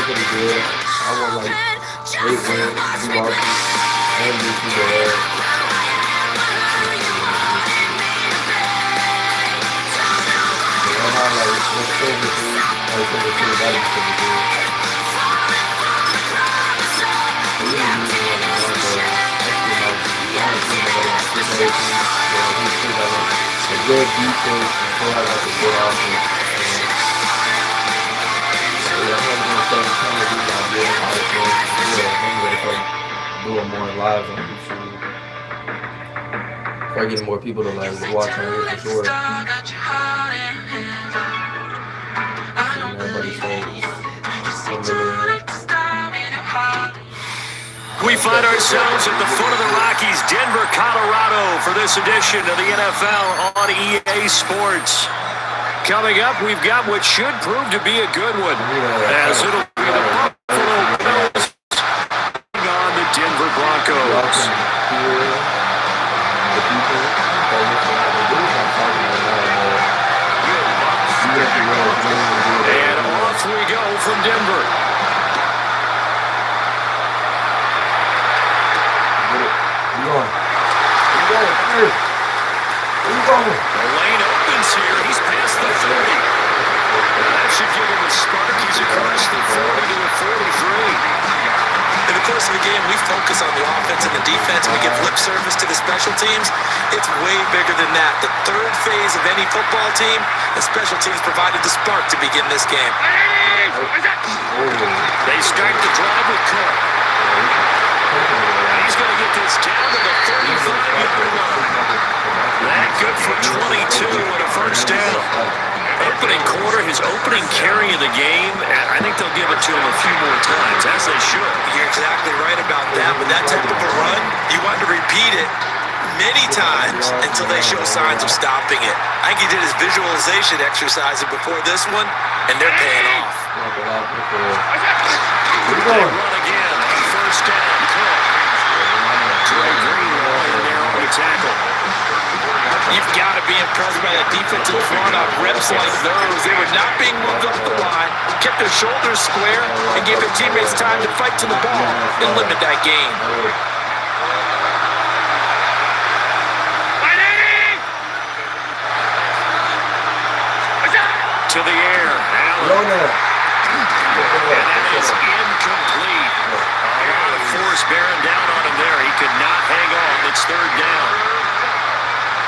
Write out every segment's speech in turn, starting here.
pretty good. I won like 8 wins, 2 losses. I didn't do too bad. But right now, like, what's silver 3? Like, silver 2, that is silver 3. So we didn't use one of the Broncos. Actually, my only team that got like 6 8 teams. So we still got like a good defense and still have like a good offense. So yeah, I'm gonna start trying to do my good podcast. Yeah, I'm gonna start doing more lives on YouTube. Start getting more people to like watch on here for sure. Seeing everybody start getting We find ourselves at the foot of the Rockies, Denver, Colorado, for this edition of the NFL on EA Sports. Coming up, we've got what should prove to be a good one, as it'll be the Buffalo Bills on the Denver Broncos. And off we go from Denver. The lane opens here. He's past the 30. That should give him a spark. He's across the 40 to the 43. In the course of the game, we focus on the offense and the defense, and we give lip service to the special teams. It's way bigger than that. The third phase of any football team, the special teams provided the spark to begin this game. They start the drive with Cook. He's going to get this down to the 35-yard line. That good for 22 and a first down. Opening quarter, his opening carry of the game, and I think they'll give it to him a few more times, as they should. You're exactly right about that, but that type of a run, you want to repeat it many times until they show signs of stopping it. I think he did his visualization exercise before this one, and they're paying off. They run again on first down. Cook. Dre Green in there on the tackle. You've got to be impressed by that defensive front on reps like those. They were not being moved off the line, kept their shoulders square, and gave their teammates time to fight to the ball and limit that gain. To the air. Allen. And that is incomplete. A lot of force bearing down on him there. He could not hang on. It's third down.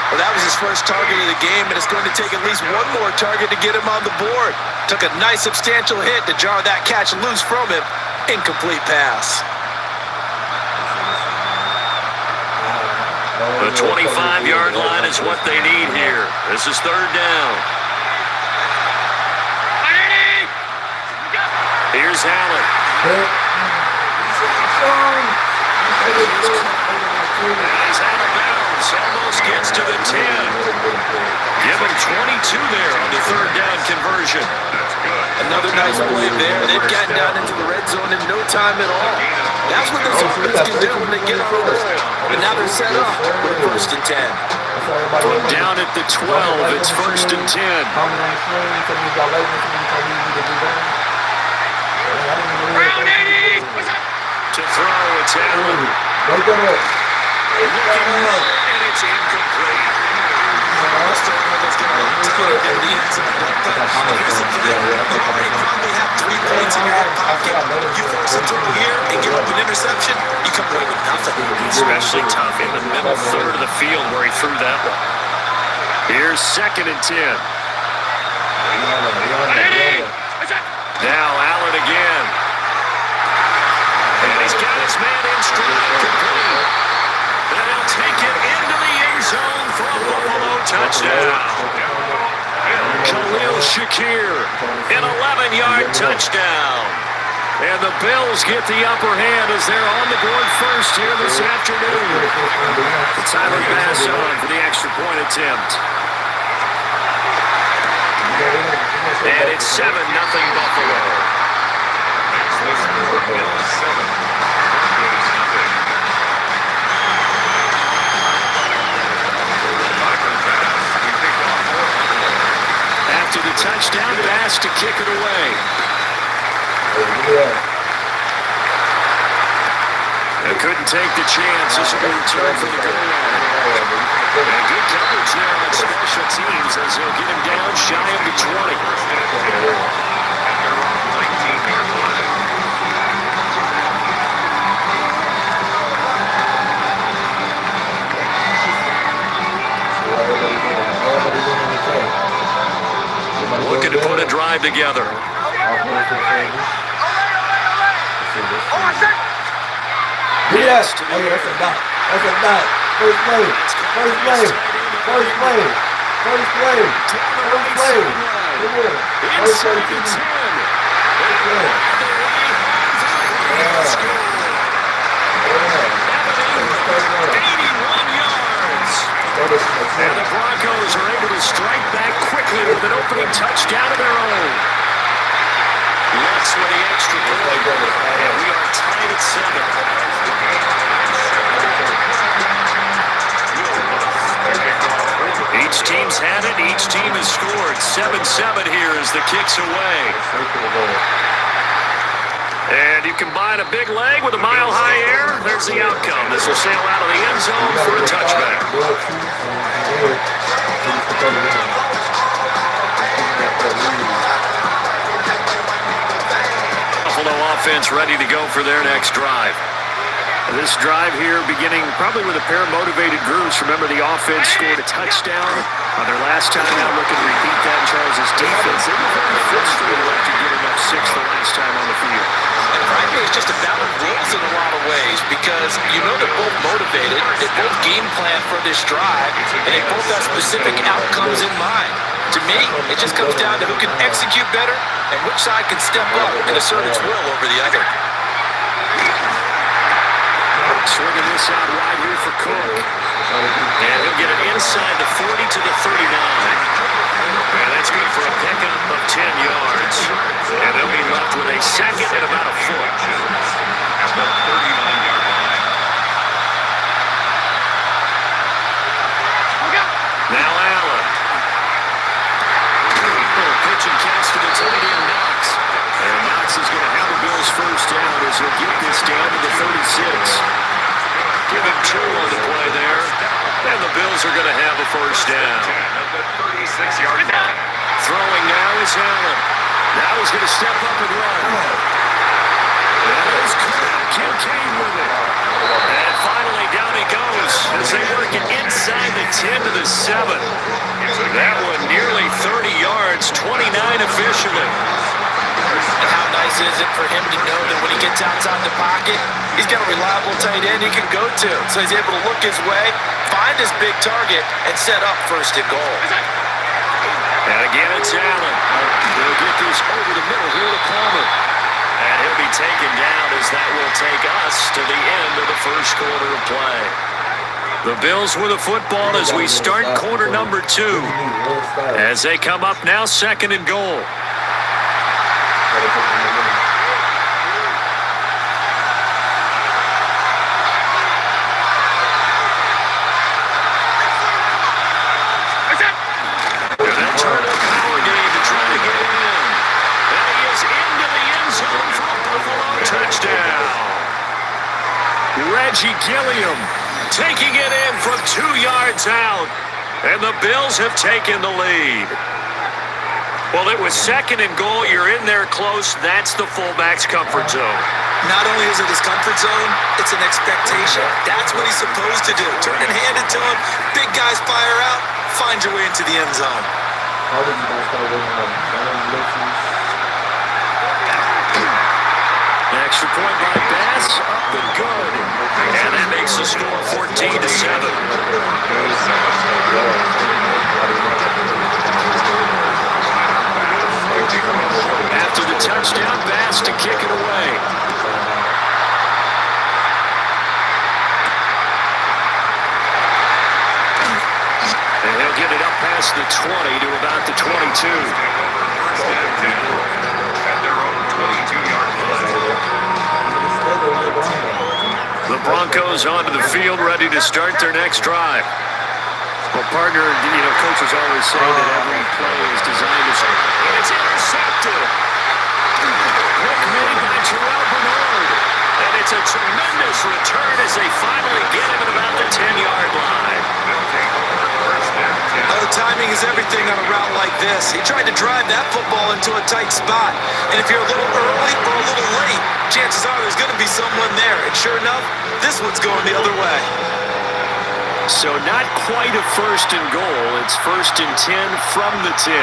Well, that was his first target of the game, and it's going to take at least one more target to get him on the board. Took a nice substantial hit to jar that catch loose from him. Incomplete pass. The 25-yard line is what they need here. This is third down. Here's Allen. He's out of bounds. Almost gets to the 10. Give him 22 there on the third down conversion. Another nice play there. They've gotten down into the red zone in no time at all. That's what this offense can do when they get on the roll. But now they're set up with first and 10. From down at the 12, it's first and 10. To throw, it's Allen. And it's incomplete. Probably have 3 points in your pocket. You force a throw here and give up an interception, you come away with nothing. Especially tough in the middle third of the field where he threw that one. Here's second and 10. Now Allen again. And he's got his man in stride, complete. And he'll take it into the end zone for a Buffalo touchdown. Khalil Shakir, an 11-yard touchdown. And the Bills get the upper hand as they're on the board first here this afternoon. Tyler Bass on for the extra point attempt. And it's 7-0 Buffalo. After the touchdown, Bass to kick it away. They couldn't take the chance. This will be returned from the goal line. And good coverage there on special teams as they'll get him down shy of the 20. Looking to put a drive together. Yes. Oh, yeah, that's a dot. That's a dot. First play. First play. First play. First play. First play. Come on. First play. First play. And the Broncos are able to strike back quickly with an opening touchdown of their own. Let's for the extra point. And we are tied at 7. Each team's had it. Each team has scored. 7-7 here as the kick's away. And you combine a big leg with a mile-high air, there's the outcome. This will sail out of the end zone for a touchback. Buffalo offense ready to go for their next drive. This drive here beginning probably with a pair of motivated groups. Remember, the offense scored a touchdown on their last time out. Looking to repeat that in Charles' defense. They were very fifth straight after giving up 6 the last time on the field. And frankly, it's just a battle of wills in a lot of ways because you know they're both motivated, they both game plan for this drive, and they both have specific outcomes in mind. To me, it just comes down to who can execute better and which side can step up and assert its will over the other. Swinging this out wide here for Cook. And he'll get it inside the 40 to the 39. And that's good for a pickup of 10 yards. And they'll be left with a second and about a foot. Now Allen. Pitch and catch to the tight end, Knox. And Knox is going to have the Bills first down as he'll get this down to the 36. Give him 2 on the play there. And the Bills are going to have a first down. Throwing now is Allen. Now he's going to step up and run. That is Kincaid with it. And finally down he goes as they work it inside the 10 to the 7. That one nearly 30 yards, 29 officially. And how nice is it for him to know that when he gets outside the pocket, he's got a reliable tight end he can go to. So he's able to look his way, find his big target, and set up first and goal. And again, it's Allen. He'll get this over the middle here to Palmer. And he'll be taken down as that will take us to the end of the first quarter of play. The Bills with the football as we start quarter number 2. As they come up now, 2nd and goal. Reggie Gilliam taking it in from 2 yards out, and the Bills have taken the lead. Well, it was 2nd and goal. You're in there close. That's the fullback's comfort zone. Not only is it his comfort zone, it's an expectation. That's what he's supposed to do. Turn it handed to him. Big guys fire out. Find your way into the end zone. Extra point by Bass, up and good. And that makes the score 14 to 7. After the touchdown, Bass to kick it away. And he'll get it up past the 20 to about the 22. The Broncos onto the field, ready to start their next drive. Well, partner, coaches always say that every play is designed to score. And it's intercepted. Quick made by Terrell Bernard. And it's a tremendous return as they finally get him at about the 10-yard line. Oh, timing is everything on a route like this. He tried to drive that football into a tight spot. And if you're a little early or a little late, chances are there's going to be someone there. And sure enough, this one's going the other way. So not quite a first and goal. It's 1st and 10 from the 10.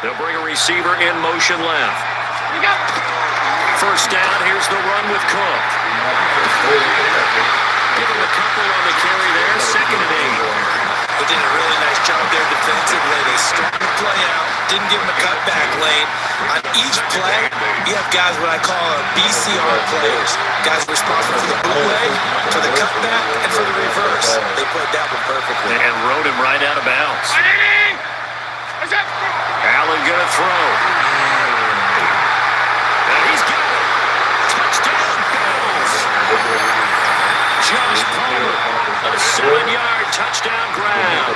They'll bring a receiver in motion left. First down, here's the run with Cook. Give him a couple on the carry there, 2nd and 8. But did a really nice job there defensively. They started the play out, didn't give him a cutback lane. On each play, you have guys what I call BCR players. Guys responsible for the bootleg, for the cutback, and for the reverse. They played that one perfectly. And rode him right out of bounds. Allen gonna throw. And he's got it. Touchdown, Bills. Josh Palmer, a 7-yard touchdown grab.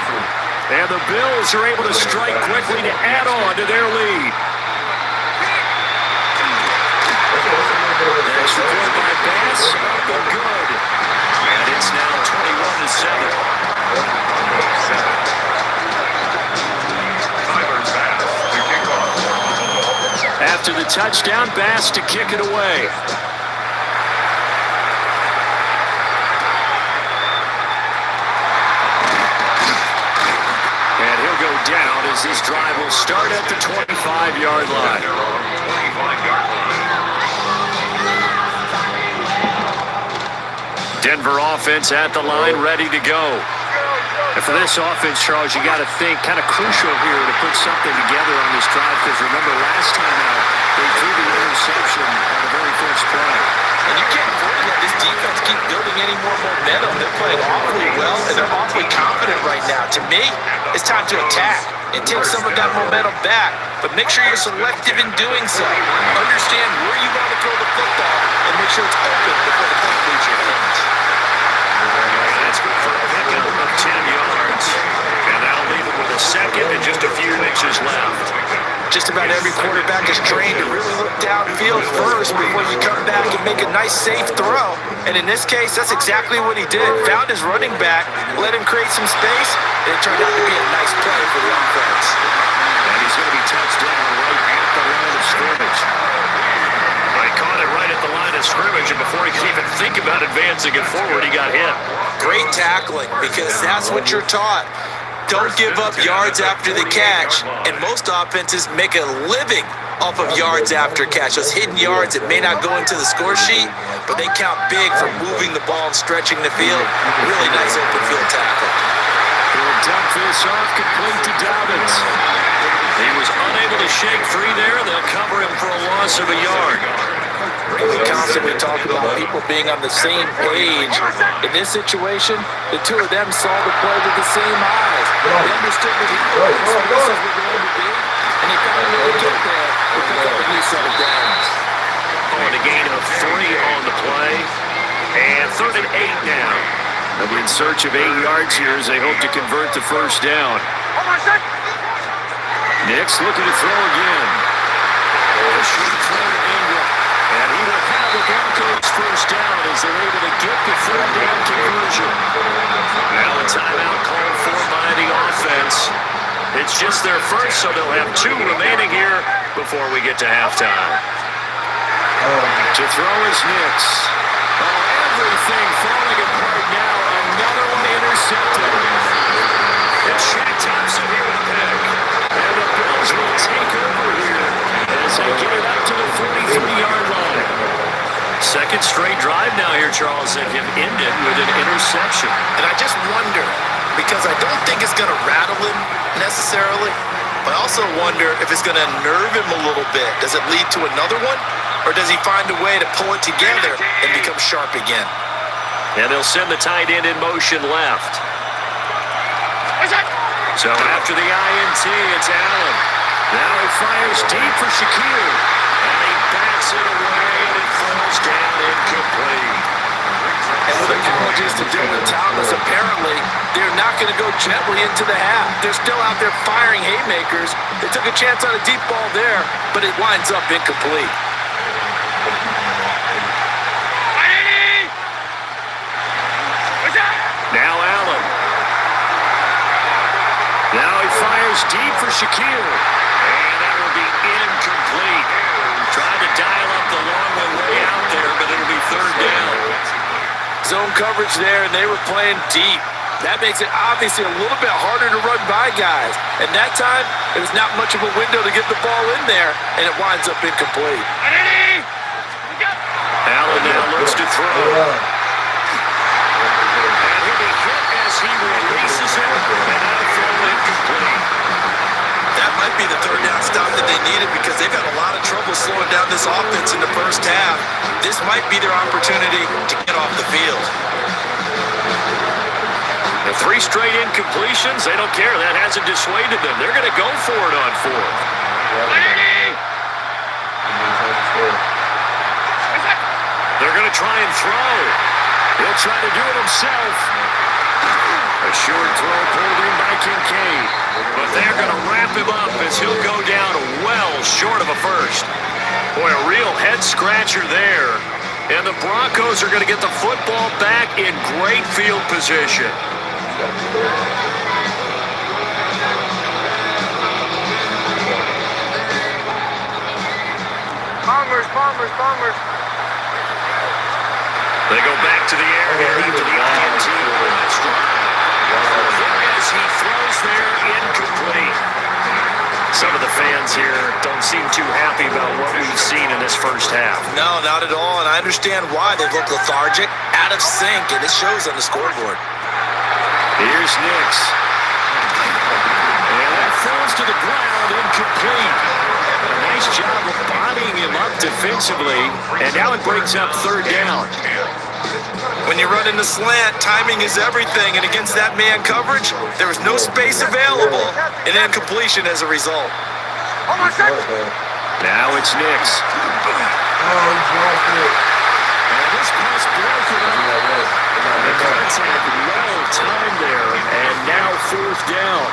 And the Bills are able to strike quickly to add on to their lead. Extra point by Bass, no good. And it's now 21-7. After the touchdown, Bass to kick it away. And he'll go down as this drive will start at the 25-yard line. Denver offense at the line, ready to go. And for this offense, Charles, you got to think kind of crucial here to put something together on this drive, because remember last time out, they threw the interception on the very first play. And you can't afford to let this defense keep building any more momentum. They're playing awfully well, and they're awfully confident right now. To me, it's time to attack and take some of that momentum back, but make sure you're selective in doing so. Understand where you want to throw the football and make sure it's open before the clock leaves your hands. That's good for a pickup of 10 yards. And that'll leave it with a second and just a few inches left. Just about every quarterback is trained to really look downfield first before you come back and make a nice, safe throw. And in this case, that's exactly what he did. Found his running back, let him create some space, and it turned out to be a nice play for the offense. And he's going to be touched down right at the line of scrimmage. He caught it right at the line of scrimmage, and before he could even think about advancing it forward, he got hit. Great tackling, because that's what you're taught. Don't give up yards after the catch, and most offenses make a living off of yards after catch. Those hidden yards that may not go into the score sheet, but they count big for moving the ball and stretching the field. Really nice open field tackle. He'll dump this off complete to Dobbins. He was unable to shake free there. They'll cover him for a loss of a yard. We constantly talk about people being on the same page. In this situation, the two of them saw the play with the same eyes. They understood what the spaces were going to be, and they found a way to get there to pick up a new set of downs. Oh, and a gain of 3 on the play. And 3rd and 8 now. They'll be in search of 8 yards here as they hope to convert the first down. Nix looking to throw again. A short throw to Ingram. And he will have the Broncos first down as they're able to get the 3rd down conversion. Now a timeout called for by the offense. It's just their first, so they'll have 2 remaining here before we get to halftime. To throw is Nix. Oh, everything falling apart now. Another one intercepted. It's Shaq Thompson here with the pick. And the Bills will take over here as they get it up to the 43-yard line. Second straight drive now here, Charles, that have ended with an interception. And I just wonder, because I don't think it's going to rattle him necessarily, but I also wonder if it's going to nerve him a little bit. Does it lead to another one? Or does he find a way to pull it together and become sharp again? And they'll send the tight end in motion left. So after the INT, it's Allen. Now he fires deep for Shakir. And he backs it away, and it falls down incomplete. And with the colleges to Dylan Thomas, apparently they're not looking to go gently into the half. They're still out there firing haymakers. They took a chance on a deep ball there, but it winds up incomplete. Now Allen. Now he fires deep for Shaquille. And that will be incomplete. Trying to dial up the long way out there, but it'll be third down. Zone coverage there, and they were playing deep. That makes it obviously a little bit harder to run by guys. And that time, it was not much of a window to get the ball in there, and it winds up incomplete. Allen now looks to throw. And he'll be hit as he releases it, and that'll throw incomplete. That might be the third down stop that they needed because they've had a lot of trouble slowing down this offense in the first half. This might be their opportunity to get off the field. The 3 straight incompletions, they don't care. That hasn't dissuaded them. They're going to go for it on 4th. They're going to try and throw. He'll try to do it himself. A short throw pulled in by Kincaid. But they're going to wrap him up as he'll go down well short of a first. Boy, a real head-scratcher there. And the Broncos are going to get the football back in great field position. Bombers. They go back to the air here after the INT. As he throws there, incomplete. Some of the fans here don't seem too happy about what we've seen in this first half. No, not at all, and I understand why. They look lethargic, out of sync, and it shows on the scoreboard. Here's Nix. And that falls to the ground, incomplete. Nice job of bodying him up defensively, and now it brings up third down. When you run in the slant, timing is everything, and against that man coverage, there was no space available, and incompletion as a result. Now it's Nix. And this pass broken up. The contact well timed there, and now 4th down.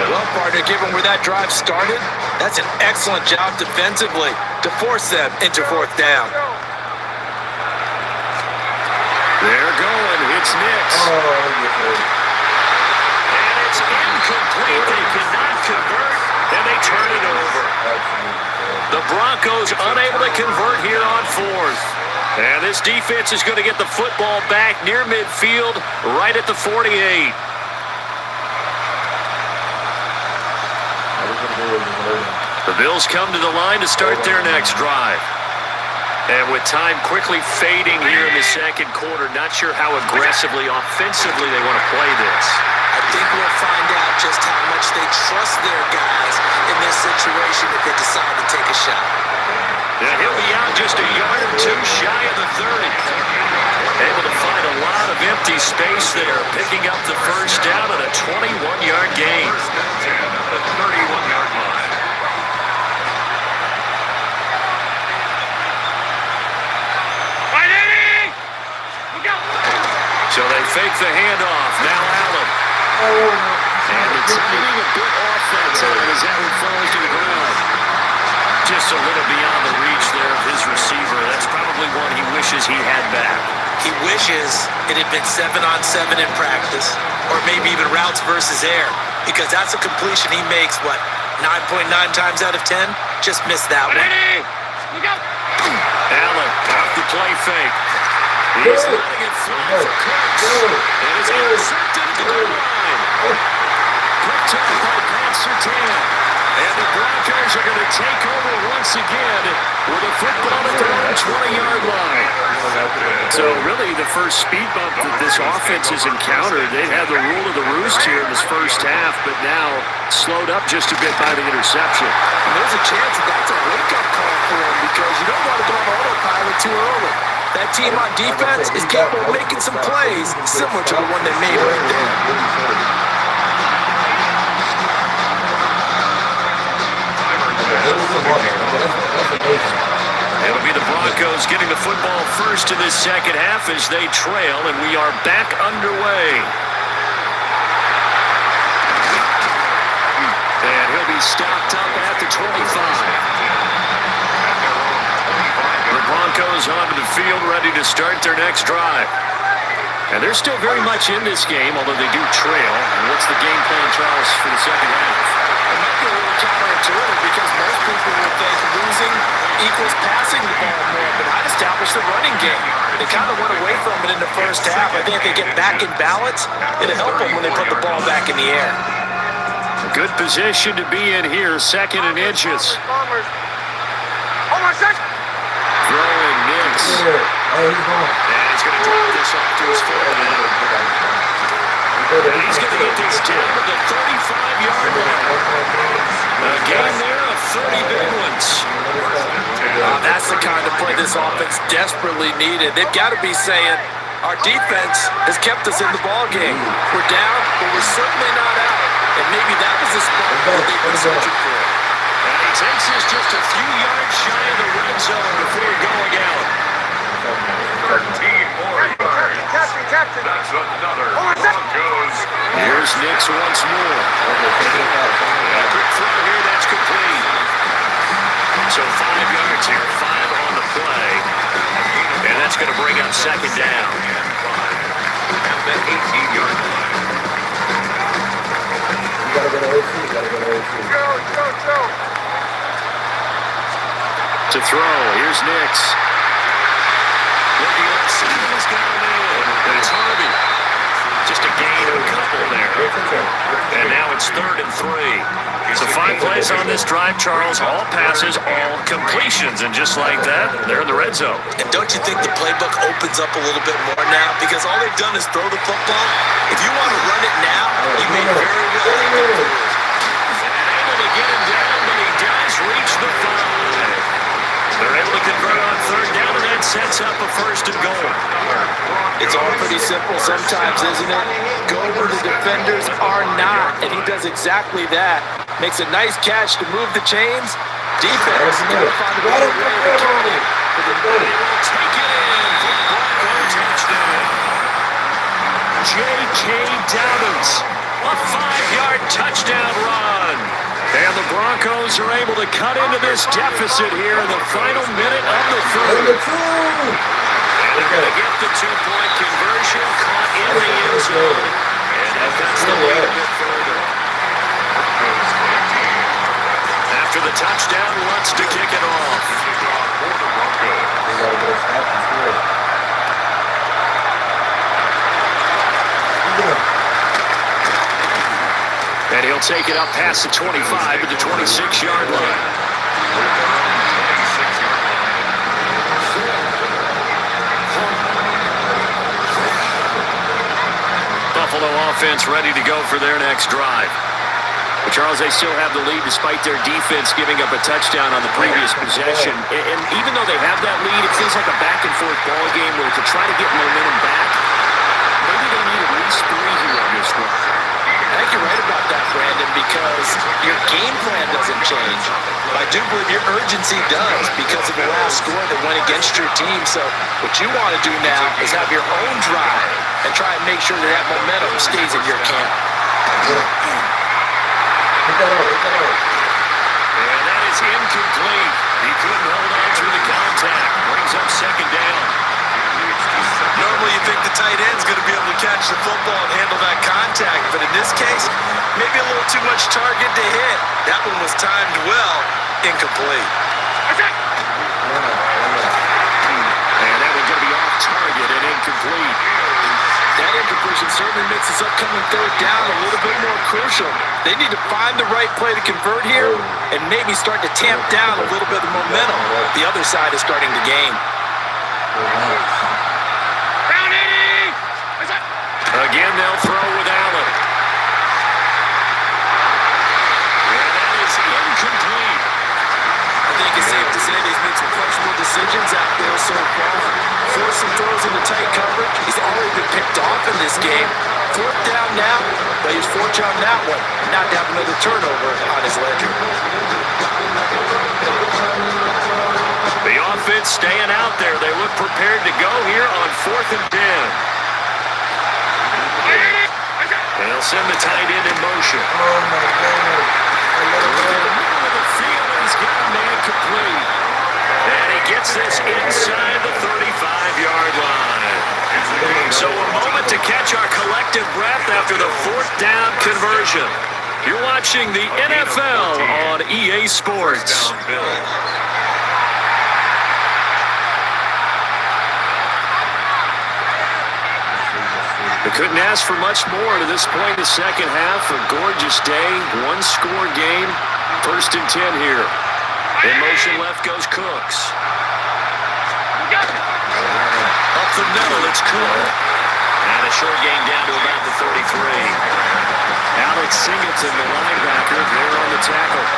Well, partner, given where that drive started, that's an excellent job defensively to force them into 4th down. They're going. It's Nix. And it's incomplete. They cannot convert, and they turn it over. The Broncos unable to convert here on 4th. And this defense is going to get the football back near midfield, right at the 48. The Bills come to the line to start their next drive. And with time quickly fading here in the second quarter, not sure how aggressively, offensively they want to play this. I think we'll find out just how much they trust their guys in this situation if they decide to take a shot. And he'll be out just a yard or 2 shy of the 30. Able to find a lot of empty space there, picking up the first down on a 21-yard gain. The 31-yard line. So they fake the handoff. Now Allen. And it's getting a bit off that time as Allen falls to the ground. Just a little beyond the reach there of his receiver. That's probably one he wishes he had back. He wishes it had been 7-on-7 in practice, or maybe even routes versus air, because that's a completion he makes, 9.9 times out of 10? Just missed that one. Allen off the play fake. He's letting it fly for Cooks. And it's intercepted at the goal line. Picked up by Pat Surtain. And the Broncos are going to take over once again with a football at their own 20-yard line. So really the first speed bump that this offense has encountered, they've had the rule of the roost here in this first half, but now slowed up just a bit by the interception. And there's a chance that that's a wake-up call for him because you don't want to go on autopilot too early. That team on defense is capable of making some plays similar to the one they made right there. It'll be the Broncos getting the football first in this second half as they trail, and we are back underway. He's stopped up at the 25. The Broncos onto the field, ready to start their next drive. And they're still very much in this game, although they do trail. And what's the game plan, Charles, for the second half? It might be a little counterintuitive because most people would think losing equals passing the ball more, but I'd establish the running game. They kind of went away from it in the first half. I think if they get back in balance, it'll help them when they put the ball back in the air. A good position to be in here, second and inches. Bombers. Oh, my second. Throwing Nix. Hey, he's gone. And he's going to drop this off to his foot. And he's going to get this down to the 35-yard line. A game there of 30 big ones. That's the kind of play this offense desperately needed. They've got to be saying, our defense has kept us in the ball game. We're down, but we're certainly not out. And maybe that was the spot that they've been searching for. And he takes us just a few yards shy of the red zone before going out. 13 more yards. Captain. That's another Broncos. Here's Nix once more. A quick throw here, that's complete. So 5 yards here, 5 on the play. And that's going to bring up second down. At the 18-yard line. You gotta go to OC. You gotta go to OC. Go. To throw, here's Nix. Looking up, Steven is going in. And it's Harvey. Just a gain of a couple there. And now it's 3rd and 3. So 5 plays on this drive, Charles. All passes, all completions. And just like that, they're in the red zone. And don't you think the playbook opens up a little bit more now? Because all they've done is throw the football. If you want to run it now, you may very well have to. And able to get him down, but he does reach the 5. They're able to convert on 3rd down, and that sets up a 1st and goal. It's all pretty simple sometimes, isn't it? Go where the defenders are not, and he does exactly that. Makes a nice catch to move the chains. Defense gotta find a better way to return it. They will take it in for the Bronco touchdown. J.K. Dobbins, a 5-yard touchdown run. And the Broncos are able to cut into this deficit here in the final minute of the 3rd. And they're going to get the 2-point conversion, caught in the end zone. And that cuts the lead a bit further. After the touchdown, wants to kick it off. And he'll take it up past the 25 to the 26-yard line. Buffalo offense ready to go for their next drive. But Charles, they still have the lead despite their defense giving up a touchdown on the previous possession. And even though they have that lead, it feels like a back-and-forth ball game where to try to get momentum back, maybe they need at least 3 here on this one. I think you're right about that, Brandon, because your game plan doesn't change. But I do believe your urgency does because of the last score that went against your team. So what you want to do now is have your own drive and try and make sure that that momentum stays in your camp. And that is incomplete. He couldn't hold on through the contact. Brings up second down. Normally you think the tight end's going to be able to catch the football and handle that contact, but in this case, maybe a little too much target to hit. That one was timed well, incomplete. And that one's going to be off target and incomplete. That incompletion certainly makes this upcoming 3rd down a little bit more crucial. They need to find the right play to convert here and maybe start to tamp down a little bit of momentum the other side is starting to gain. Again, they'll throw with Allen. And that is incomplete. I think it's safe to say he's made some questionable decisions out there so far. Forced some throws into tight coverage. He's already been picked off in this game. 4th down now, but he's fortunate on that one. Not to have another turnover on his ledger. The offense staying out there. They look prepared to go here on 4th and 10. And they'll send the tight end in motion. Oh my God. He's got a man complete. And he gets this inside the 35-yard line. So a moment to catch our collective breath after the fourth down conversion. You're watching the NFL on EA Sports. They couldn't ask for much more to this point in the second half. A gorgeous day, one-score game. 1st and 10 here. In motion left goes Cooks. Up the middle, it's Cook. And a short gain down to about the 33. Alex Singleton, the linebacker, there on the tackle.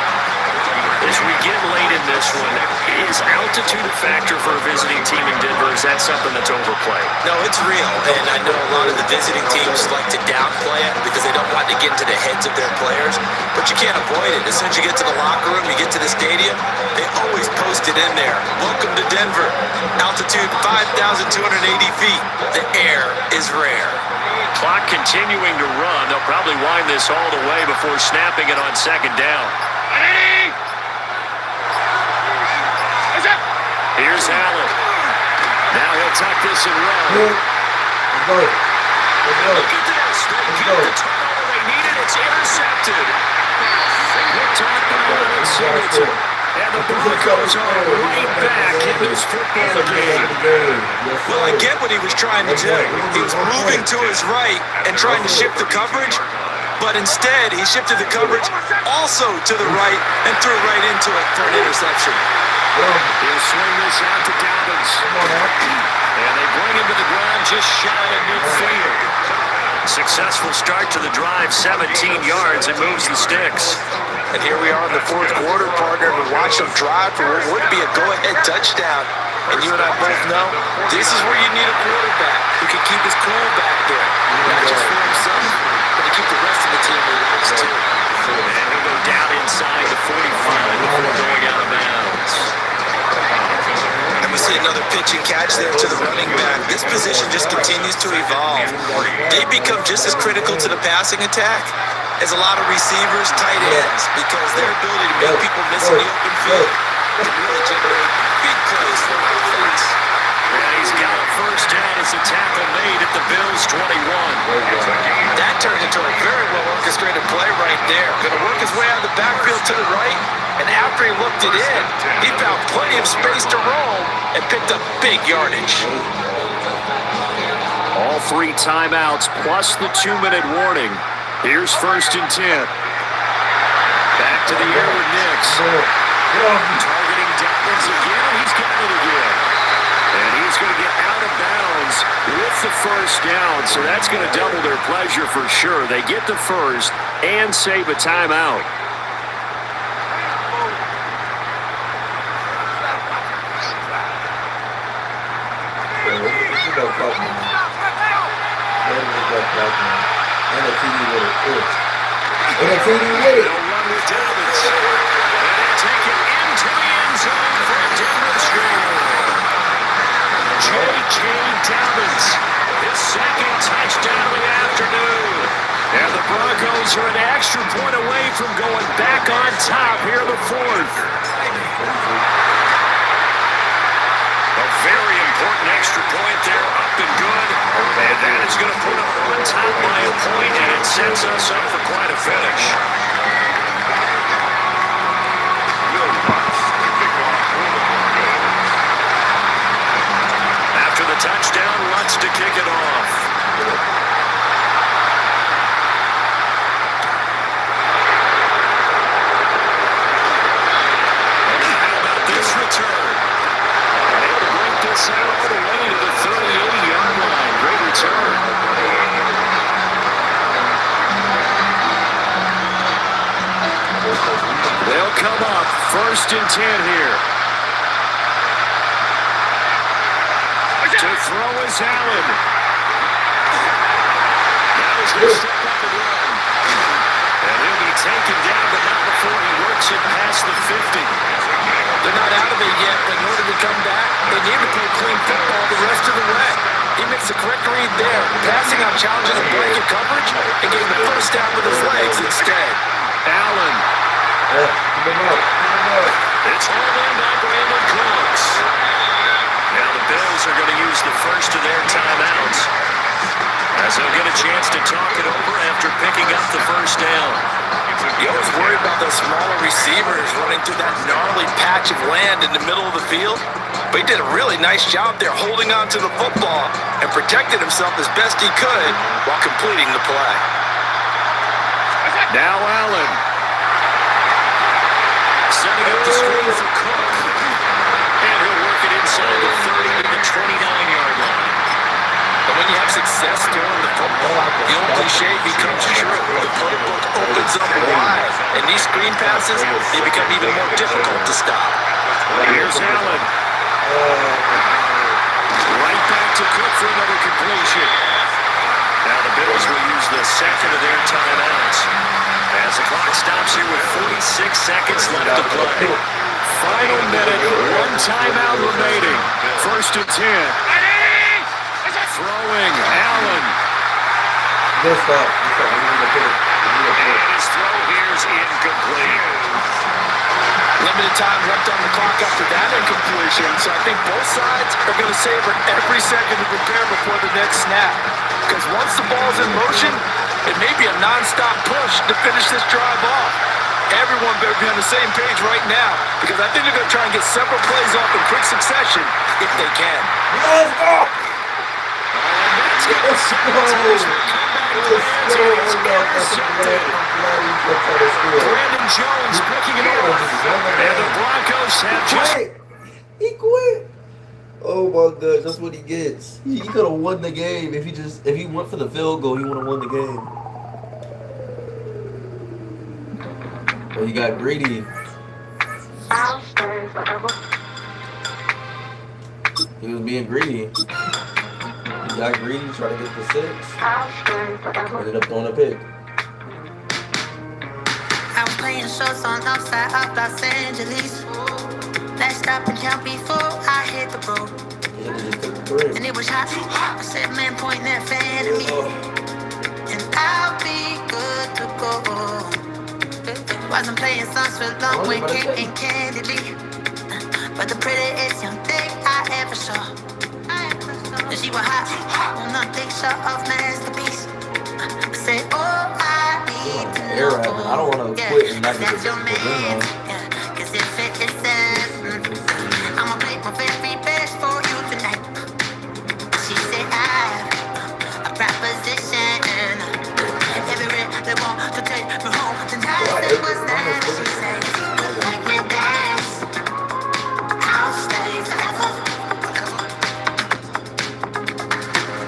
As we get late in this one, is altitude a factor for a visiting team in Denver? Is that something that's overplayed? No, it's real, and I know a lot of the visiting teams like to downplay it because they don't want to get into the heads of their players, but you can't avoid it. As soon as you get to the locker room, you get to the stadium, they always post it in there. Welcome to Denver. Altitude 5,280 feet. The air is rare. Clock continuing to run. They'll probably wind this all the way before snapping it on second down. Here's Allen. Now he'll tuck this and run. Let's go. Look at this. They get the turnover they needed. It's intercepted. Picked off by Allen Singleton. And the Broncos are right back in this football game. Well, I get what he was trying to do. He was moving to his right and trying to shift the coverage, but instead he shifted the coverage also to the right and threw right into it for an interception. He'll swing this out to Dobbins. And they bring him to the ground just shy of midfield. Successful start to the drive, 17 yards, and moves the sticks. And here we are in the fourth quarter, partner, and we watch them drive for what would be a go-ahead touchdown. And you and I both know this is where you need a quarterback who can keep his cool back there. Not just for himself, but to keep the rest of the team relaxed too. And he'll go down inside the 45 before going out of bounds. And we see another pitch and catch there to the running back. This position just continues to evolve. They become just as critical to the passing attack as a lot of receivers, tight ends, because their ability to make people miss in the open field can really generate big plays for offense. And he's got a first down as a tackle made at the Bills' 21. That turned into a very well orchestrated play right there. Going to work his way out of the backfield to the right, and after he looked it in, he found plenty of space to roll and picked up big yardage. All 3 timeouts plus the 2-minute warning. Here's 1st and 10. Back to the air with Nix. Targeting Dobbins again. He's got it again. And he's going to get out of bounds with the first down. So that's going to double their pleasure for sure. They get the first and save a timeout. And a TD with it. And a TD with it. They'll run with Dobbins. And they take it into the end zone for a Denver score. J.K. Dobbins, his second touchdown of the afternoon. And the Broncos are an extra point away from going back on top here in the fourth. A very important extra point there, up and good. And that is going to put them on top by a point, and it sets us up for quite a finish. After the touchdown, Lutz to kick it off. And how about this return? Able to break this out all the way to the 30-80-yard line. Great return. They'll come up 1st and 10 here. To throw is Allen. Now he's going to step up and run. And he'll be taken down, but not before he works it past the 50. They're not out of it yet, but in order to come back, they need to play clean football the rest of the way. He makes the correct read there, passing out challenging the blanket coverage and getting the first down with his legs instead. Allen Keep him up. It's hauled in by Brandon Cooks. Now the Bills are going to use the first of their timeouts as they'll get a chance to talk it over after picking up the first down. You always worry about those smaller receivers running through that gnarly patch of land in the middle of the field. But he did a really nice job there holding on to the football and protected himself as best he could while completing the play. Now Allen. Setting up the screen for Cook. And he'll work it inside the 30 to the 29-yard line. And when you have success throwing the football, the old cliche becomes true. The playbook opens up wide, and these screen passes, they become even more difficult to stop. Here's Allen. Right back to Cook for another completion. Now the Bills will use the second of their timeouts as the clock stops here with 46 seconds left to play. Final minute, one timeout remaining. First and 10. Throwing, Allen. Good stuff. We need a pick. And his throw here is incomplete. Limited time left on the clock after that incompletion, so I think both sides are going to savor every second to prepare before the next snap. Because once the ball's in motion, it may be a non-stop push to finish this drive off. Everyone better be on the same page right now, because I think they're going to try and get several plays off in quick succession if they can. Let's go! Let's go! Brandon Jones picking it off. And the Broncos have just... He quit. Oh my gosh, that's what he gets. He could have won the game if he went for the field goal. He would have won the game. But he got greedy. He was being greedy. He got greedy, tried to get the 6. Ended up throwing a pick. I was playing shows on outside of Los Angeles. Last stop in town before I hit the road. And it was hot. I said, man, point that fan at me. And I'll be good to go. Wasn't playing songs for long when came candidly. But the prettiest young thing I ever saw. And she was hot on nothing short of masterpiece. I said, oh, I need to know. I don't want to quit and not get That's your man. Cause if it isn't, I'ma make my very best for you tonight. She said a proposition. Every they want to take me home tonight. It was that she said, make me dance. I'll stay forever.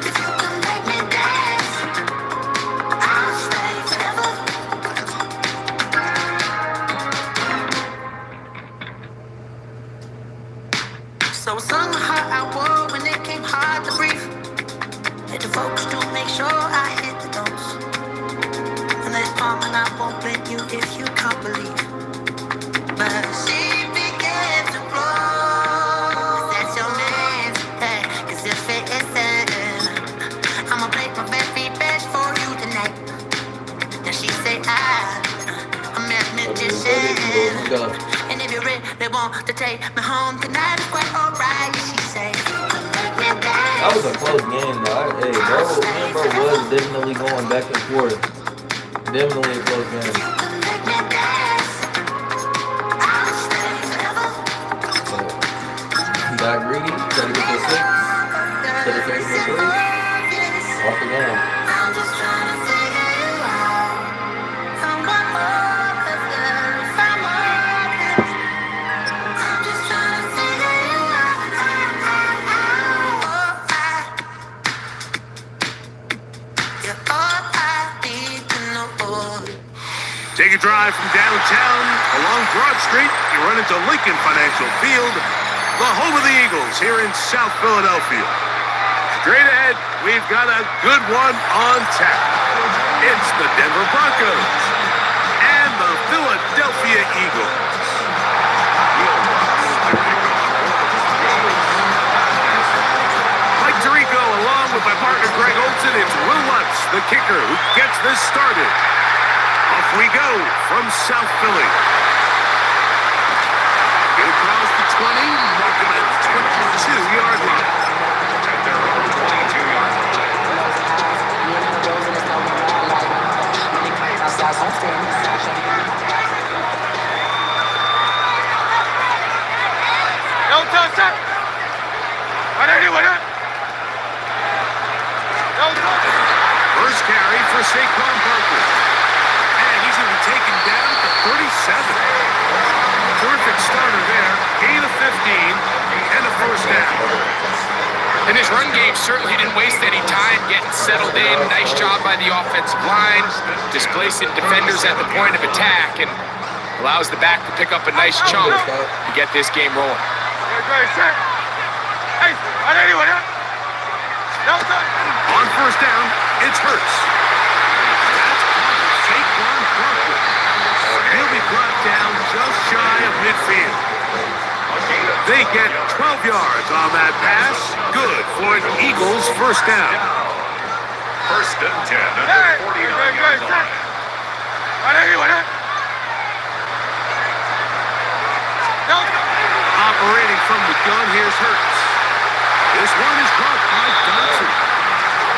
If you can make me dance, I'll stay forever. So I sung how I wore when it came hard to breathe. Had to focus to make sure I hit the notes. And this palm and I won't blame you if you can't believe. But she began to blow. That's your man, hey, cause if it isn't, I'ma make my very best for you tonight. Now she say I'm a mathematician. And if you really want to take me home tonight, it's quite alright. She say, That was a close game, though. Hey, bro, me and bro was definitely going back and forth. Definitely a close game. He got greedy, tried to get the 6. Tried to take the 3. Off the game. I'm just trying to figure you out. I'm just trying to figure you out. You're all I need to know. Take a drive from downtown along Broad Street. You run into Lincoln Financial Field, the home of the Eagles here in South Philadelphia. Straight ahead, we've got a good one on tap. It's the Denver Broncos and the Philadelphia Eagles. Mike Tirico, along with my partner Greg Olson, it's Will Lutz, the kicker, who gets this started. Off we go from South Philly. run game certainly didn't waste any time getting settled in. Nice job by the offensive line, displacing defenders at the point of attack, and allows the back to pick up a nice chunk to get this game rolling. On first down, it's Hurts. That's Saquon Barkley. He'll be brought down just shy of midfield. They get 12 yards on that pass. Good for an Eagles first down. First and 10 at the 49-yard line. Operating from the gun, here's Hurts. This one is caught by Dodson.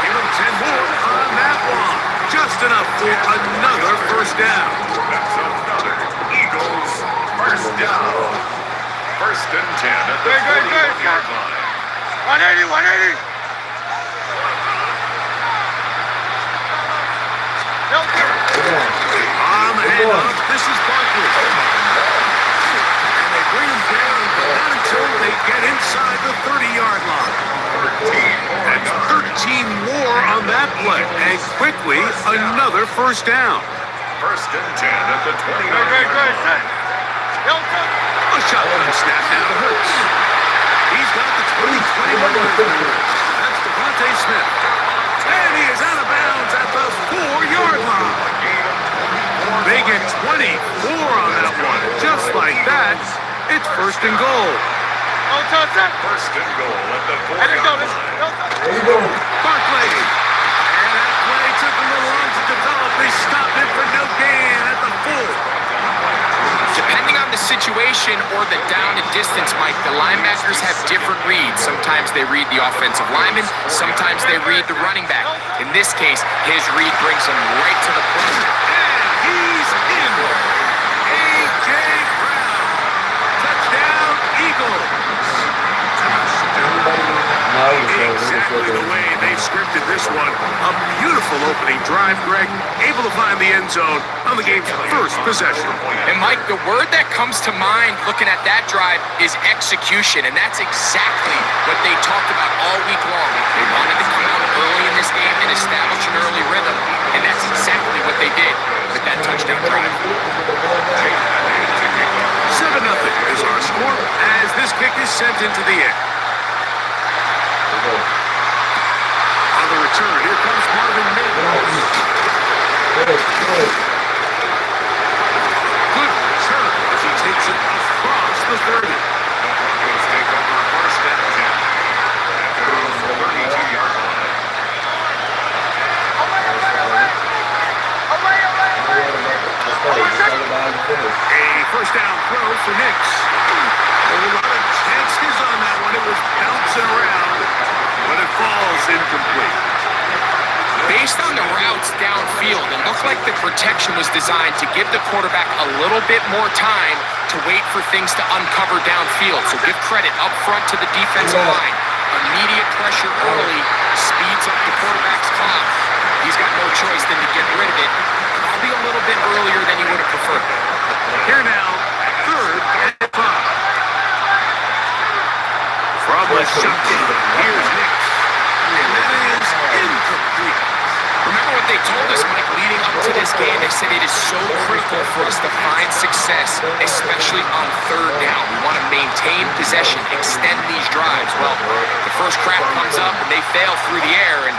Give him 10 more on that one. Just enough for another first down. That's another Eagles first down. First and 10 at the 41-yard line. 180. On the handoff, this is Barkley. And they bring him down, but not until they get inside the 30-yard line. That's 13 more on that play, and quickly another first down. First and 10 at the 29-yard line. A shotgun snap now to Hurts. He's got the 20-21 yard. That's Devontae Smith. And he is out of bounds at the 4-yard line. They get 24 on that one. Just like that, it's first and goal. First and goal at the 4-yard line. There you go. Barkley. And that play took a little long to develop. They stopped it for no gain at the 4. Depending on the situation or the down and distance, Mike, the linebackers have different reads. Sometimes they read the offensive lineman, sometimes they read the running back. In this case, his read brings him right to the play. And he's in. A.J. Brown. Touchdown, Eagles. Exactly the way they scripted this one. A beautiful opening drive, Greg. Able to find the end zone on the game's first possession. And Mike, the word that comes to mind looking at that drive is execution, and that's exactly what they talked about all week long. They wanted to come out early in this game and establish an early rhythm, and that's exactly what they did with that touchdown drive. 7-0 is our score as this kick is sent into the air. On the return, here comes Marvin Mims. Good return as he takes it across the 30. Broncos take over first and 10 after the 32-yard line. A first down throw for Nix. A lot of chances on that one. It was bouncing around, but it falls incomplete. Based on the routes downfield, it looked like the protection was designed to give the quarterback a little bit more time to wait for things to uncover downfield. So give credit up front to the defensive line. Immediate pressure early speeds up the quarterback's clock. He's got no choice than to get rid of it, probably a little bit earlier than he would have preferred. Here now, third and 5. From the shotgun, here's Nix. And that is incomplete. Remember what they told us, Mike, leading up to this game? They said it is so critical for us to find success, especially on third down. We want to maintain possession, extend these drives. Well, the first crack comes up and they fail through the air, and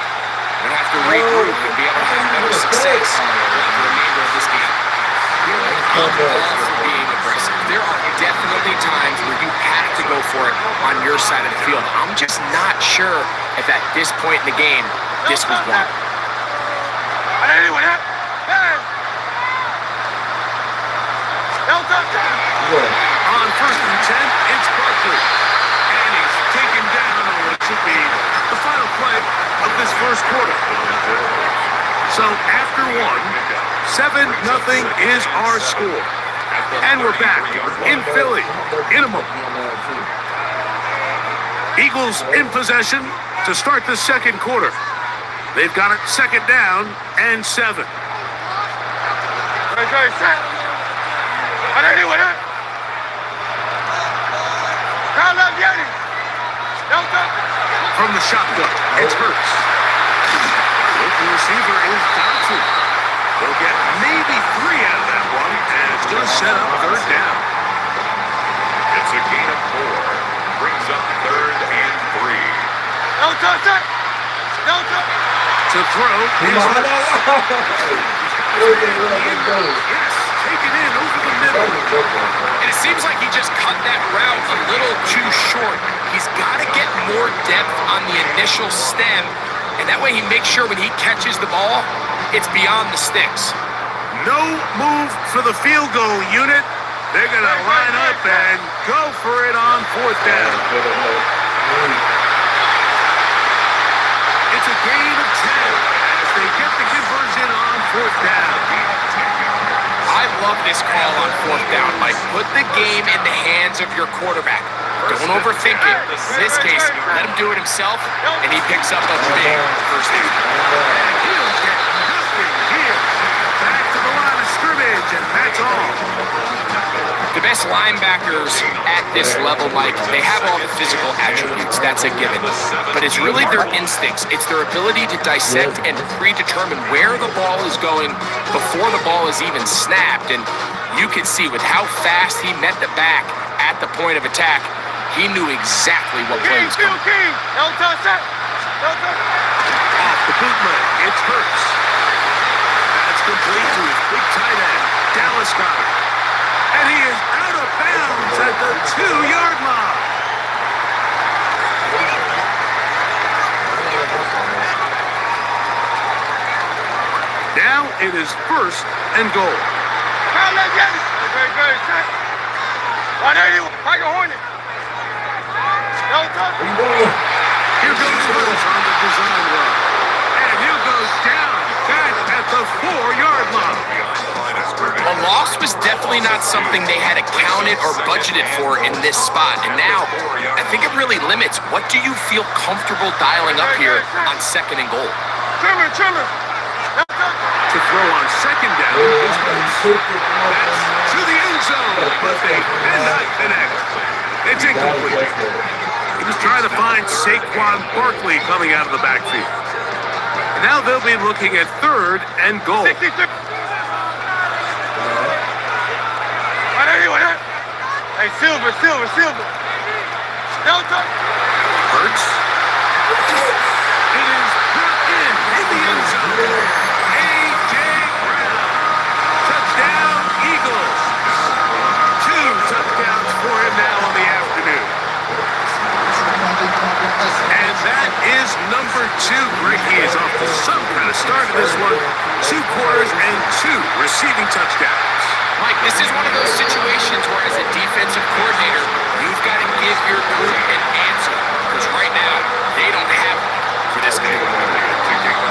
we have to regroup and be able to have better success throughout the remainder of this game. I'm all for being aggressive. There are definitely times where you have to go for it on your side of the field. I'm just not sure if at this point in the game, this was one. On first and 10, it's Barkley. And he's taken down on what should be the final play of this first quarter. So after one, 7-0 is our score. And we're back in Philly in a moment. Eagles in possession to start the second quarter. They've got it second down and 7. from the shotgun. It's Hurts. Open receiver is Johnson. They'll get maybe 3 out of that one, and it's going to set up third down. It's a gain of 4. Brings up 3rd and 3. No touch it. No touch. To throw is Behind that line. Yes, take it in over the middle. And it seems like he just cut that route a little too short. He's got to get more depth on the initial stem, and that way he makes sure when he catches the ball, it's beyond the sticks. No move for the field goal unit. They're going to line up and go for it on 4th down. It's a gain of 10 as they get the conversion on 4th down. I love this call on 4th down, Mike. Put the game in the hands of your quarterback. Don't overthink it. In this case, let him do it himself, and he picks up a big first down. And he'll get nothing here. Back to the line of scrimmage, and that's all. The best linebackers at this level, Mike, they have all the physical attributes. That's a given. But it's really their instincts. It's their ability to dissect and predetermine where the ball is going before the ball is even snapped. And you can see with how fast he met the back at the point of attack, he knew exactly what play was coming. King. No touch it. No touch. Off the bootleg, it's Hurts. That's complete to his big tight end, Dallas Goedert. And he is out of bounds at the 2-yard line. Now it is 1st and goal. Come on, let's get it. Very good. Set. 180. Tiger Hornet. No touch. Here goes Hurts on the design run. And he'll go down back at the 4-yard line. A loss was definitely not something they had accounted or budgeted for in this spot. And now, I think it really limits what do you feel comfortable dialing up here on 2nd and goal. Trimmer. No touch. To throw on 2nd down is Hurts. That's to the end zone, but they cannot connect. It's incomplete. He was trying to find Saquon Barkley coming out of the backfield. Now they'll be looking at 3rd and goal. 63. 180. Hey, silver. No touch. Hurts. It is put in the end zone. A.J. Brown. Touchdown, Eagles. 2 touchdowns for him now on the afternoon. And that is number 2. Ricky is off to some kind of start in this one. 2 quarters and 2 receiving touchdowns. Mike, this is one of those situations where as a defensive coordinator, you've got to give your group an answer. Because right now, they don't have one for this game.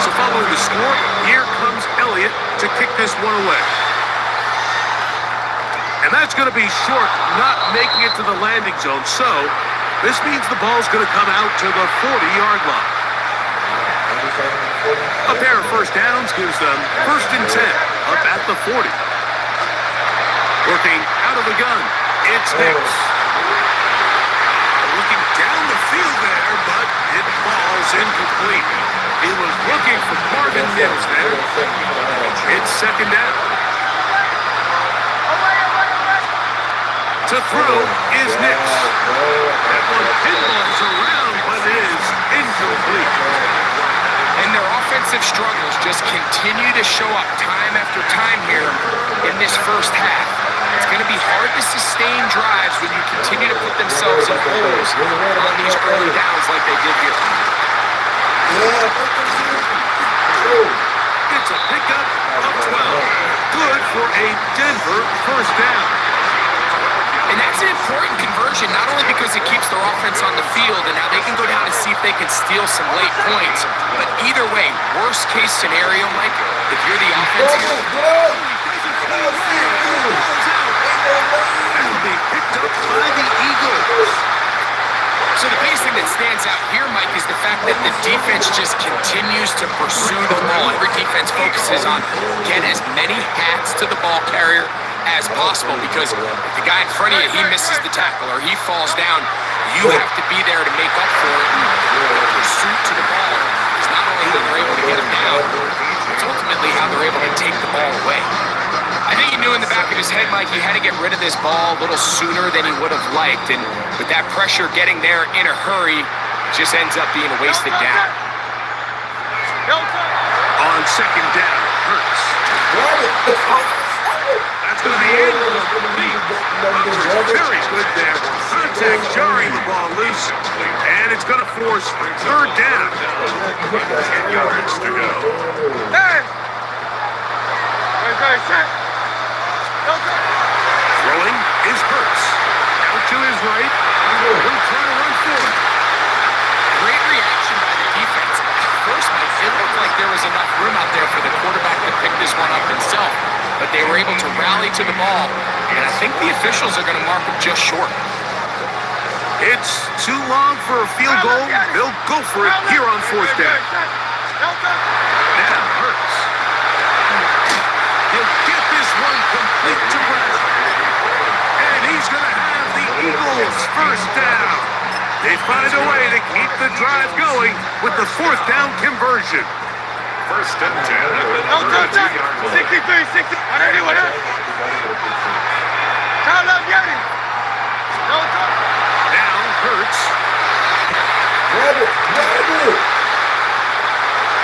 So following the score, here comes Elliott to kick this one away. And that's going to be short, not making it to the landing zone. So this means the ball's going to come out to the 40-yard line. A pair of first downs gives them 1st and 10 up at the 40. Working out of the gun, it's Nix. Looking down the field there, but it falls incomplete. He was looking for Marvin Mims there. It's 2nd down. To throw is Nix. That one pinballs around, but it is incomplete. And their offensive struggles just continue to show up time after time here in this first half. It's going to be hard to sustain drives when you continue to put themselves in holes on these early downs like they did here. It's a pickup of 12. Good for a Denver first down. And that's an important conversion, not only because it keeps their offense on the field and now they can go down and see if they can steal some late points, but either way, worst case scenario, Mike, if you're the offense here, That'll be picked up by the Eagles. So the biggest thing that stands out here, Mike, is the fact that the defense just continues to pursue the ball. Every defense focuses on get as many hats to the ball carrier as possible, because if the guy in front of you, he misses the tackle or he falls down, you have to be there to make up for it. The pursuit to the ball is not only how they're able to get him down, it's ultimately how they're able to take the ball away. I think he knew in the back of his head, Mike, he had to get rid of this ball a little sooner than he would have liked. And with that pressure getting there in a hurry, it just ends up being a wasted down. On second down, Hurts. That's going to be it. Very good there. Contact jarring the ball loose, and it's going to force third down. 10 yards to go. Hey! Very set. Throwing is Hurts. Out to his right. He'll try to run forward. Great reaction by the defense. At first, Mike, it looked like there was enough room out there for the quarterback to pick this one up himself. But they were able to rally to the ball, and I think the officials are going to mark him just short. It's too long for a field goal. They'll go for it here on fourth down. Now Hurts. He'll get this one complete to Brown. And he's going to have the Eagles first down. They find a way to keep the drive going with the fourth down conversion. First and 10 at the number 2-yard line. 63, 60. On anyone else? Time up, get him. No touch. Now Hurts. Grab it.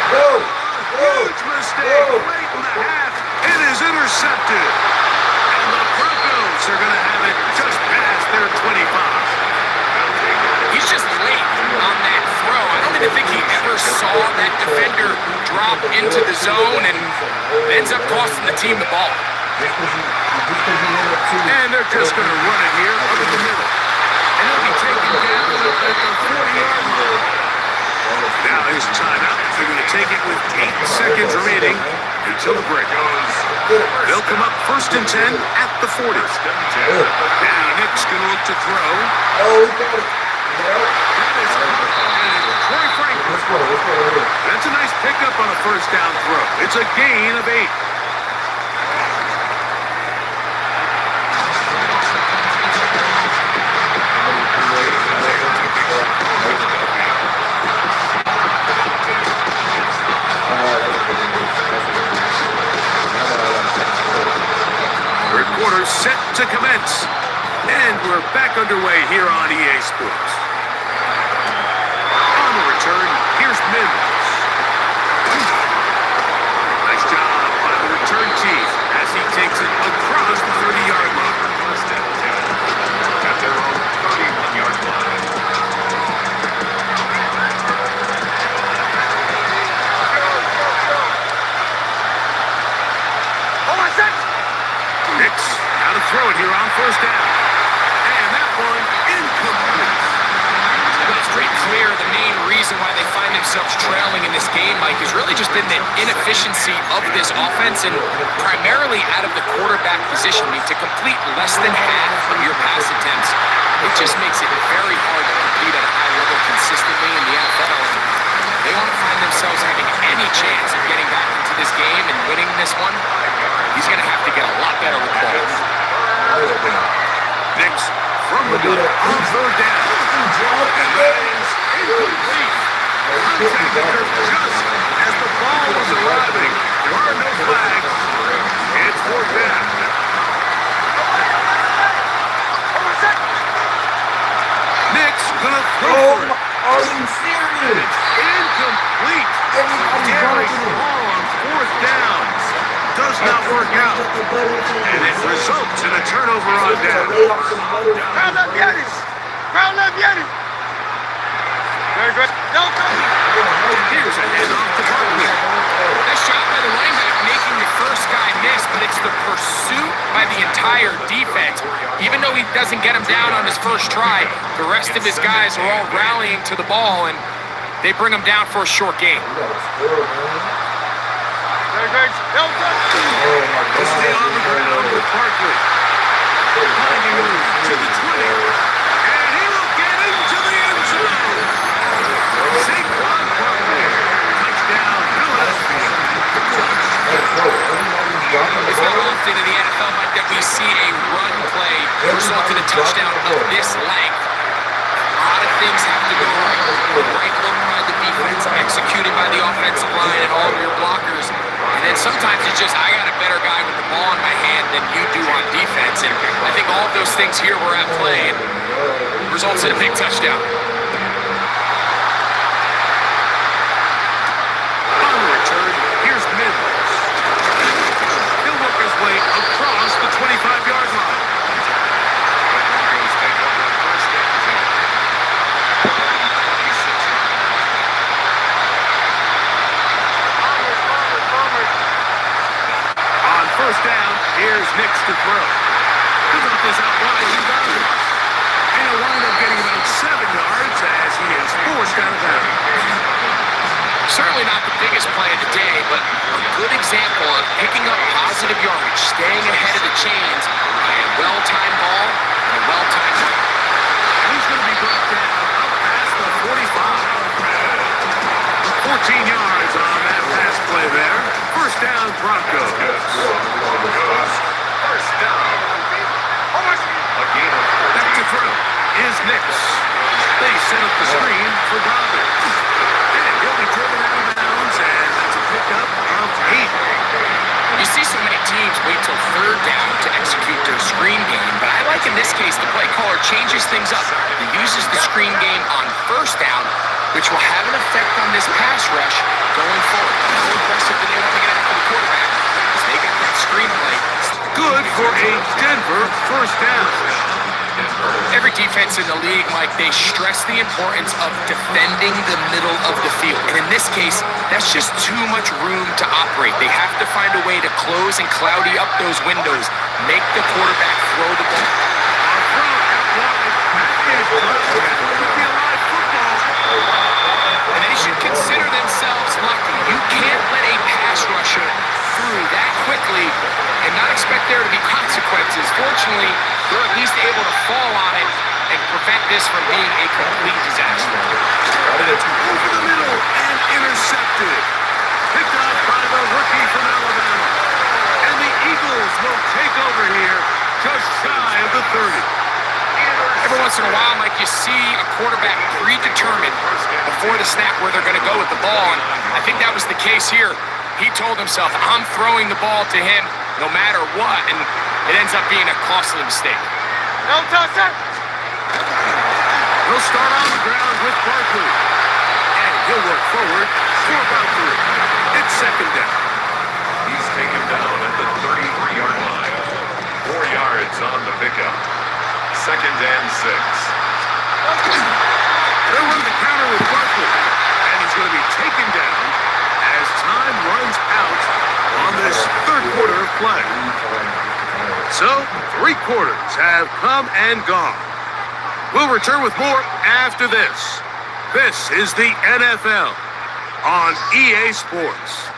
Go. Huge mistake late in the half. It is intercepted. And the Broncos are going to have it just past their 25. He's just late on that throw. I don't even think he ever saw that defender drop into the zone and ends up costing the team the ball. And they're just going to run it here over the middle. And he'll be taken down at the 40-yard line. Now his timeout. They're going to take it with 8 seconds remaining until the break. They'll come up first and 10 at the 40. Now Nick's going to look to throw. Oh, we got it. That is Troy Franklin. That's a nice pickup on a first down throw. It's a gain of 8. Third quarter set to commence. And we're back underway here on EA Sports. On the return, here's Mims. Nice job by the return team as he takes it across the 30-yard line. First and 10 at their own 31-yard line. Nix, now to throw it here on first down. And that one incomplete. But it's pretty clear the main reason why they find themselves trailing in this game, Mike, has really just been the inefficiency of this offense and primarily out of the quarterback position. I mean, to complete less than half of your pass attempts, it just makes it very hard to compete at a high level consistently in the NFL. They want to find themselves having any chance of getting back into this game and winning this one. He's going to have to get a lot better with balls. Nix from the gun on third down. And that is incomplete. Contact occurred just as the ball was arriving. There are no flags. It's fourth down. Nix gonna throw for it. Are you serious? Incomplete. Derek Hall on fourth down. Does not work out. And it results in a turnover on down. Ground up, get him. Ground up, get him. Very good. Don't go. Here's a handoff to Barkley. Nice shot by the running back making the first guy miss, but it's the pursuit by the entire defense. Even though he doesn't get him down on his first try, the rest of his guys are all rallying to the ball, and they bring him down for a short gain. Very good. Don't go. They stay on the ground with Barkley. Finding room to the 20. And he will get into the end zone. Saquon Barkley. Touchdown, Philadelphia. It's not often in the NFL, Mike, that we see a run play result in a touchdown of this length. by the offensive line and all of your blockers. And then sometimes it's just, I got a better guy with the ball in my hand than you do on defense. And I think all of those things here were at play and results in a big touchdown. On the return, here's Mims. He'll work his way across the 25-yard line. Broncos take over first and 10. On first down, here's Nix to throw. He'll dump this out wide. He got it. And he'll wind up getting about 7 yards as he is forced out of bounds. Certainly not the biggest play of the day, but a good example of picking up positive yardage, staying ahead of the chains by a well-timed ball and a well-timed run. He's going to be brought down up past the 45. 14 yards on that pass play there. First down, Broncos. First down. A gain of 14. Back to throw is Nix. They set up the screen for Dobbins. And he'll be driven out of bounds, and that's a pickup of 8. You see so many teams wait till third down to execute their screen game, but I like in this case the play caller changes things up. He uses the screen game on first down, which will have an effect on this pass rush going forward. How aggressive do they want to get after the quarterback? Because they got that screen play. Good for a Denver first down. Every defense in the league, Mike, they stress the importance of defending the middle of the field. And in this case, that's just too much room to operate. They have to find a way to close and cloudy up those windows, make the quarterback throw the ball. And they should consider themselves lucky. You can't let a pass rusher through that quickly and not expect there to be consequences. Fortunately, they're at least able to fall on it and prevent this from being a complete disaster. Over the middle and intercepted. Picked up by the rookie from Alabama. And the Eagles will take over here just shy of the 30. Every once in a while, Mike, you see a quarterback predetermined before the snap where they're going to go with the ball, and I think that was the case here. He told himself, I'm throwing the ball to him no matter what, and it ends up being a costly mistake. No touchdown. He'll start on the ground with Barkley. And he'll work forward for about 3. It's second down. He's taken down at the 33-yard line. 4 yards on the pickup. Second and 6. They'll run the counter with Barkley. And he's going to be taken down as time runs out on this third quarter of play. So, 3 quarters have come and gone. We'll return with more after this. This is the NFL on EA Sports.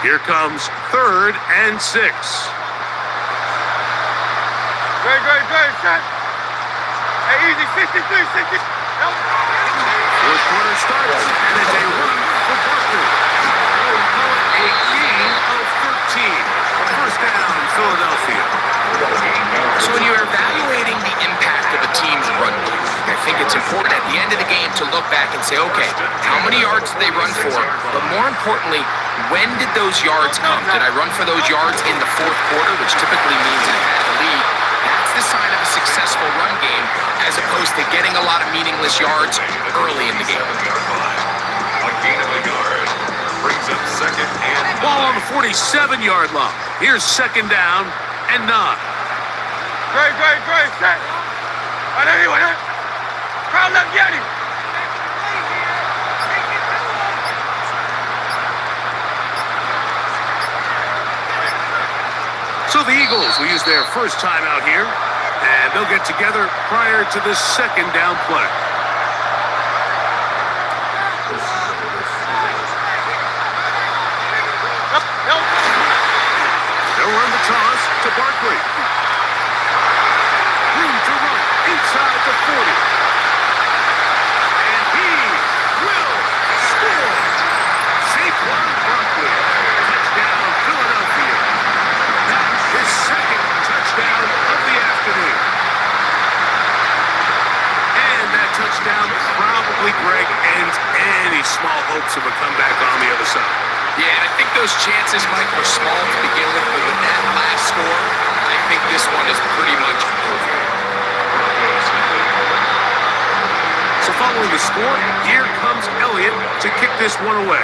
Here comes 3rd and 6. Great, great, great, set. Hey, easy, 63, 60. Nope. Fourth quarter starts, and it's a run for Barkley. We'll call it a gain of 13. First down, Philadelphia. So when you're evaluating the impact of a team's run game, I think it's important at the end of the game to look back and say, okay, how many yards did they run for? But more importantly, when did those yards come? Did I run for those yards in the fourth quarter, which typically means I had the lead? That's the sign of a successful run game, as opposed to getting a lot of meaningless yards early in the game. A gain of a yard brings up second and 9. Ball on the 47-yard line. Here's second down and 9. Great, great, great, set. Right anyway, crowd left, get him. So the Eagles will use their first time out here, and they'll get together prior to the second down play. They'll run the toss to Barkley. Room to run inside the 40. And he will score. Saquon Barkley. Touchdown, Philadelphia. That's his second touchdown of the chance of a comeback on the other side. Yeah, and I think those chances, Mike, were small to begin with, but with that last score, I think this one is pretty much over. So following the score, here comes Elliott to kick this one away.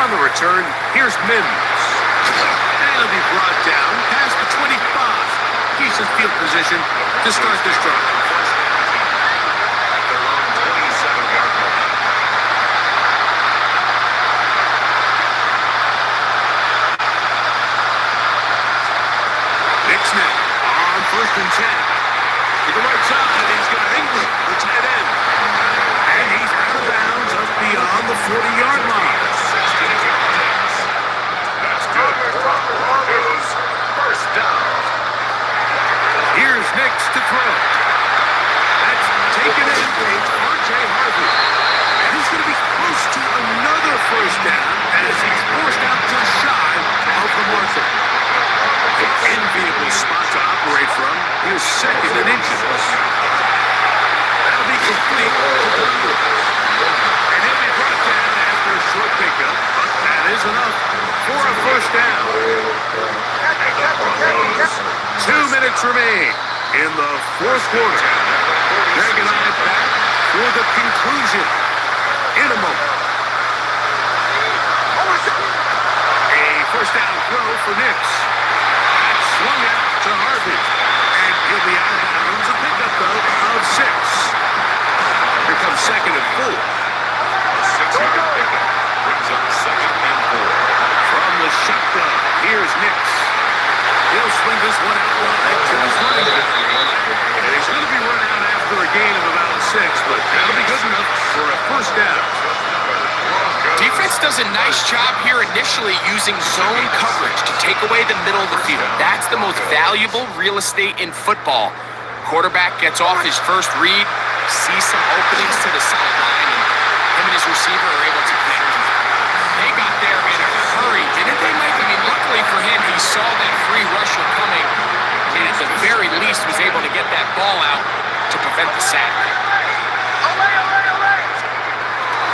On the return, here's Mims. And he'll be brought down past the 25. Decent field position to start this drive. Their own 27-yard line. Knicks now on 1st and 10. To the right side, he's got Ingram, the tight end. And he's out of bounds up beyond the 40-yard line. 16 yards. That's good for Broncos. First down. Here's Nix to throw. That's taken in by R.J. Harvey. And he's going to be close to another first down as he's forced out just shy of the marker. An enviable spot to operate from. Here's 2nd and inches. That'll be complete to Broncos. And he'll be brought down after a short pickup, but that is enough for a first down. 2 minutes remain in the 4th quarter. Greg and I back for the conclusion in a moment. A first down throw for Nix. That's swung out to Harvey. And he'll be out of bounds. A pickup, though, of 6. Here comes 2nd and 4. 6-yard pickup brings up 2nd and 4. From the shotgun, here's Nix. He'll swing this one out wide to his running back. And he's going to be run out after a gain of about 6, but that'll be good enough for a first down. Defense does a nice job here initially using zone coverage to take away the middle of the field. That's the most valuable real estate in football. Quarterback gets off his first read, sees some openings to the sideline, and him and his receiver are able to connect. They got there in a hurry, didn't they, Mike? I mean, luckily for him, he saw that free rusher coming, and at the very least was able to get that ball out to prevent the sack.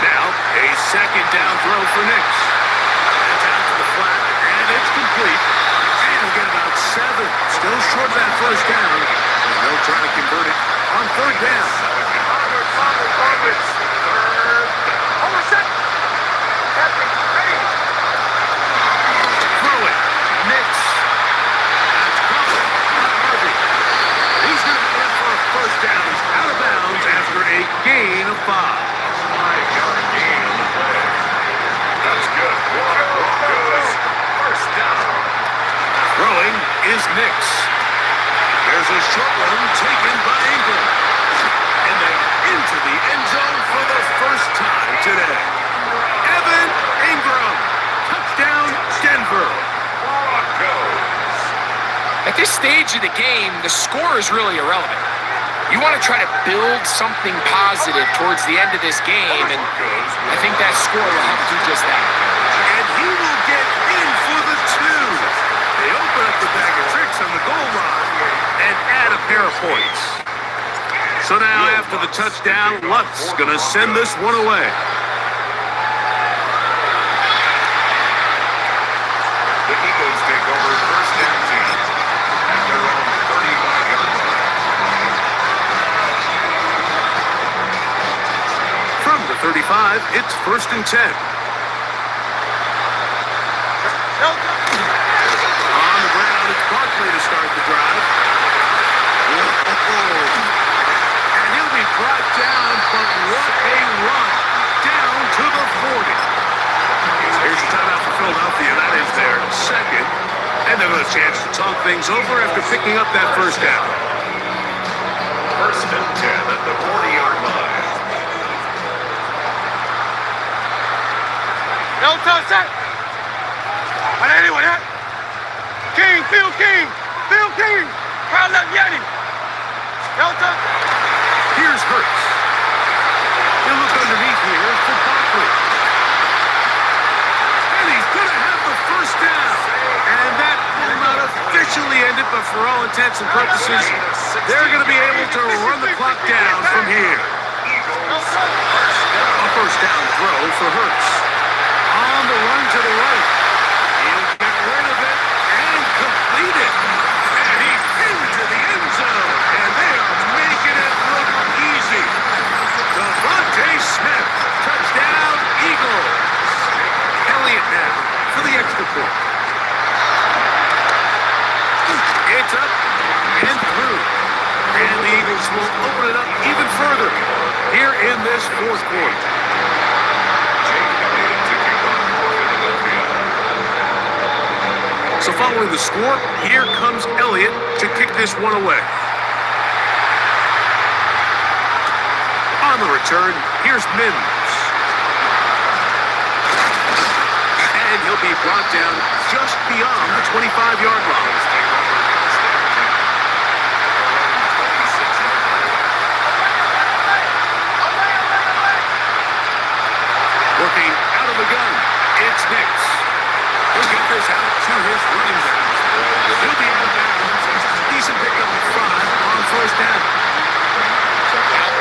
Now, a 2nd down throw for Nix. That's out to the flat, and it's complete. And he'll get about 7. Still short of that first down. And they'll try to convert it on 3rd down. Throw it. Nix. That's caught by Harvey. He's going to get for a first down. He's out of bounds after a gain of 5. 5-yard gain on the play. That's good for Broncos. First down. Throwing is Nix. There's a short one taken by Ingram. And they are into the end zone for the first time today. Evan Ingram. Touchdown, Denver. Broncos. At this stage of the game, the score is really irrelevant. You want to try to build something positive towards the end of this game, and I think that score will help do just that. And he will get in for the 2. They open up the bag of tricks on the goal line and add a pair of points. So now after the touchdown, Lutz going to send this one away. The Eagles take over first and 10 at their own 35-yard line. From the 35, it's 1st and 10. On the ground, it's Barkley to start the drive. And he'll be brought down, but what a run. Down to the 40. Here's the timeout for Philadelphia. That is their 2nd. And they'll have a chance to talk things over after picking up that first down. First and 10 at the 40-yard line. No touch that. On anyone, huh? King, Phil King, Phil King. Crowd left Yeti. No touch. Here's Hurts. He'll look underneath here for Barkley. And he's going to have the first down. And that will not officially end it, but for all intents and purposes, they're going to be able to run the clock down from here. Eagles First down throw for Hurts. On the run to the right. He'll get rid of it and complete it. And he's into the end zone. And they are making it look easy. Devontae Smith. Touchdown, Eagles. Elliott now for the extra point. It's up and through. And the Eagles will open it up even further here in this fourth quarter. So following the score, here comes Elliott to kick this one away. On the return, here's Mims. And he'll be brought down just beyond the 25-yard line. Working out of the gun, it's Nix. He'll get this out to his running back. He'll be out of bounds. Decent pickup in front on first down.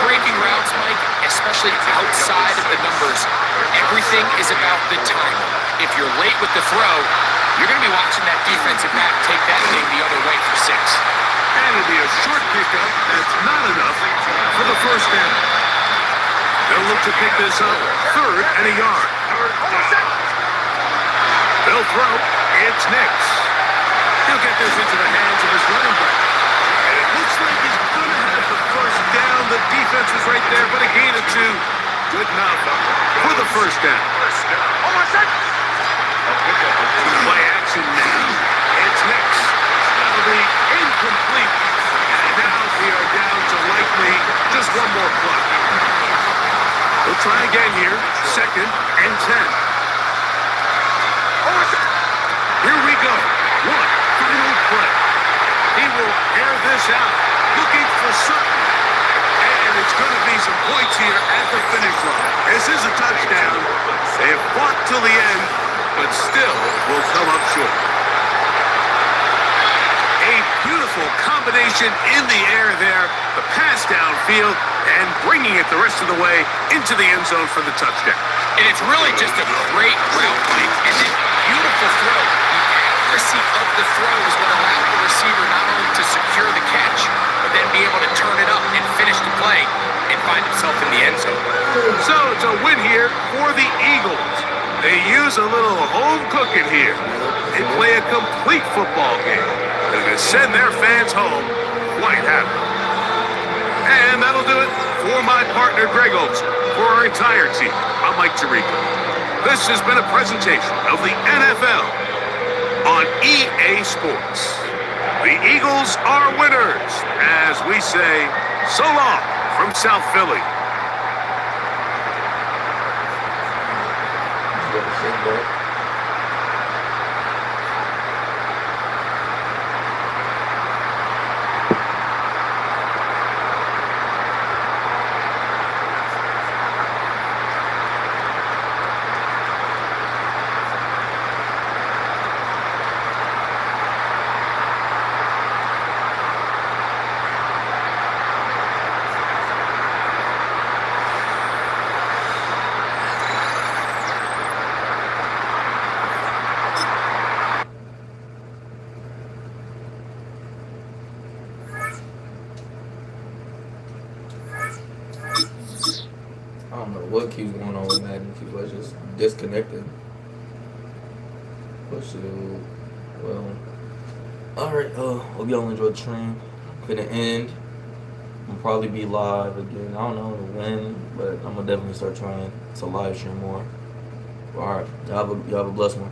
Breaking routes, Mike, especially outside of the numbers, everything is about the time. If you're late with the throw, you're going to be watching that defensive back take that thing the other way for 6. And it'll be a short pickup that's not enough for the first down. They'll look to pick this up 3rd and a yard. They'll throw. It's Nix. He'll get this into the hands of his running back. And it looks like he's going to have the first down. The defense was right there, but a gain of 2. Good enough for the first down. Play action now. It's Nix. That'll be incomplete. And now we are down to likely just one more play. We'll try again here. 2nd and 10. Here we go. One final play. He will air this out, looking for Sutton. And it's going to be some points here at the finish line. This is a touchdown. They have fought till the end, but still will come up short. A beautiful combination in the air there. The pass downfield and bringing it the rest of the way into the end zone for the touchdown. And it's really just a great route, Mike. And then beautiful throw. The accuracy of the throw is what allowed the receiver not only to secure the catch, but then be able to turn it up and finish the play and find himself in the end zone. So it's a win here for the Eagles. They use a little home cooking here. They play a complete football game. They're going to send their fans home quite happy. And that'll do it for my partner, Greg Olson. For our entire team, I'm Mike Tirico. This has been a presentation of the NFL on EA Sports. The Eagles are winners, as we say, so long from South Philly. I don't know what keeps going on with Madden. People are just disconnected. But shoot, well, alright, hope y'all enjoyed the stream. Finna end. I'll probably be live again. I don't know when, but I'm gonna definitely start trying to live stream more. Alright, y'all have a blessed one.